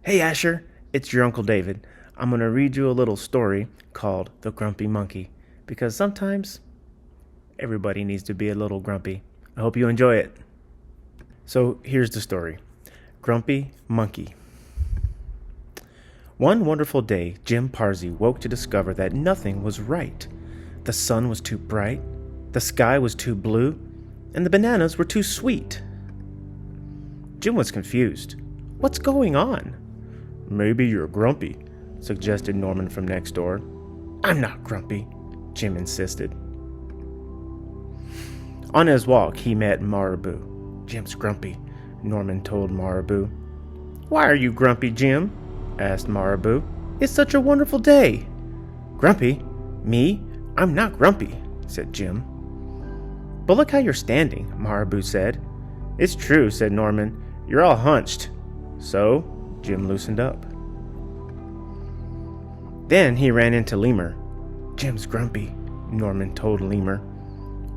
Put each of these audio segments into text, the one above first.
Hey Asher, it's your Uncle David. I'm going to read you a little story called The Grumpy Monkey because sometimes everybody needs to be a little grumpy. I hope you enjoy it. So here's the story. Grumpy Monkey. One wonderful day, Jim Parsey woke to discover that nothing was right. The sun was too bright, the sky was too blue, and the bananas were too sweet. Jim was confused. What's going on? Maybe you're grumpy, suggested Norman from next door. I'm not grumpy, Jim insisted. On his walk, he met Marabou. Jim's grumpy, Norman told Marabou. Why are you grumpy, Jim? Asked Marabou. It's such a wonderful day. Grumpy? Me? I'm not grumpy, said Jim. But look how you're standing, Marabou said. It's true, said Norman. You're all hunched. So, Jim loosened up. Then he ran into Lemur. Jim's grumpy, Norman told Lemur.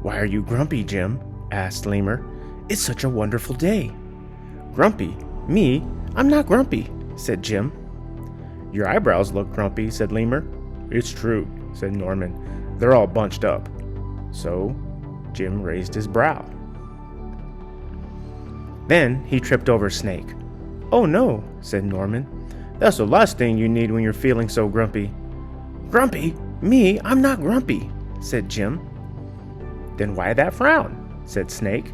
Why are you grumpy, Jim? Asked Lemur. It's such a wonderful day. Grumpy? Me? I'm not grumpy, said Jim. Your eyebrows look grumpy, said Lemur. It's true, said Norman. They're all bunched up. So, Jim raised his brow. Then he tripped over Snake. Oh no, said Norman. That's the last thing you need when you're feeling so grumpy. Grumpy? Me? I'm not grumpy, said Jim. Then why that frown? Said Snake.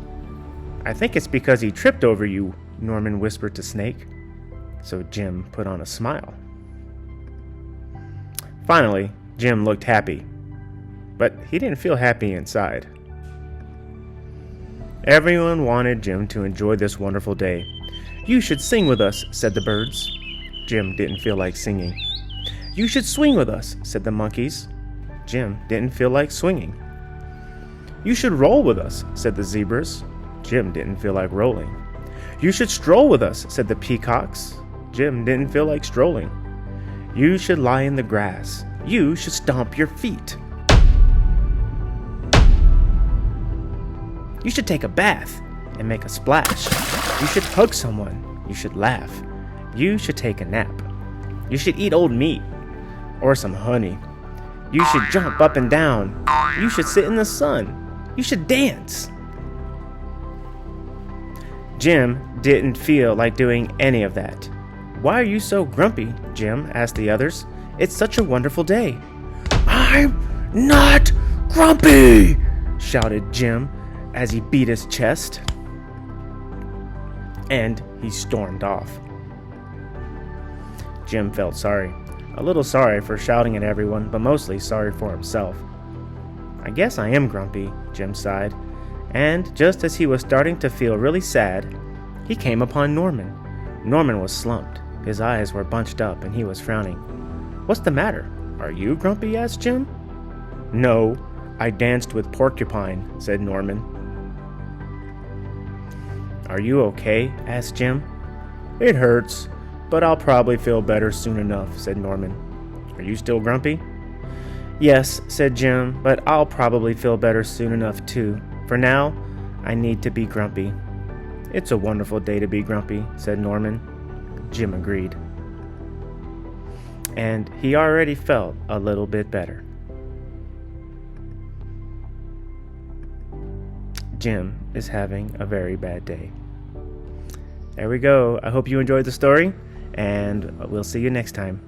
I think it's because he tripped over you, Norman whispered to Snake. So Jim put on a smile. Finally, Jim looked happy. But he didn't feel happy inside. Everyone wanted Jim to enjoy this wonderful day. You should sing with us, said the birds. Jim didn't feel like singing. You should swing with us, said the monkeys. Jim didn't feel like swinging. You should roll with us, said the zebras. Jim didn't feel like rolling. You should stroll with us, said the peacocks. Jim didn't feel like strolling. You should lie in the grass. You should stomp your feet. You should take a bath and make a splash. You should hug someone. You should laugh. You should take a nap. You should eat old meat or some honey. You should jump up and down. You should sit in the sun. You should dance. Jim didn't feel like doing any of that. Why are you so grumpy, Jim? Asked the others. It's such a wonderful day. I'm not grumpy, shouted Jim as he beat his chest. And he stormed off. Jim felt sorry. A little sorry for shouting at everyone, but mostly sorry for himself. I guess I am grumpy, Jim sighed. And just as he was starting to feel really sad, he came upon Norman. Norman was slumped. His eyes were bunched up and he was frowning. What's the matter? Are you grumpy? Asked Jim. No, I danced with Porcupine, said Norman. Are you okay? Asked Jim. It hurts, but I'll probably feel better soon enough, said Norman. Are you still grumpy? Yes, said Jim, but I'll probably feel better soon enough too. For now, I need to be grumpy. It's a wonderful day to be grumpy, said Norman. Jim agreed. And he already felt a little bit better. Jim is having a very bad day. There we go. I hope you enjoyed the story, and we'll see you next time.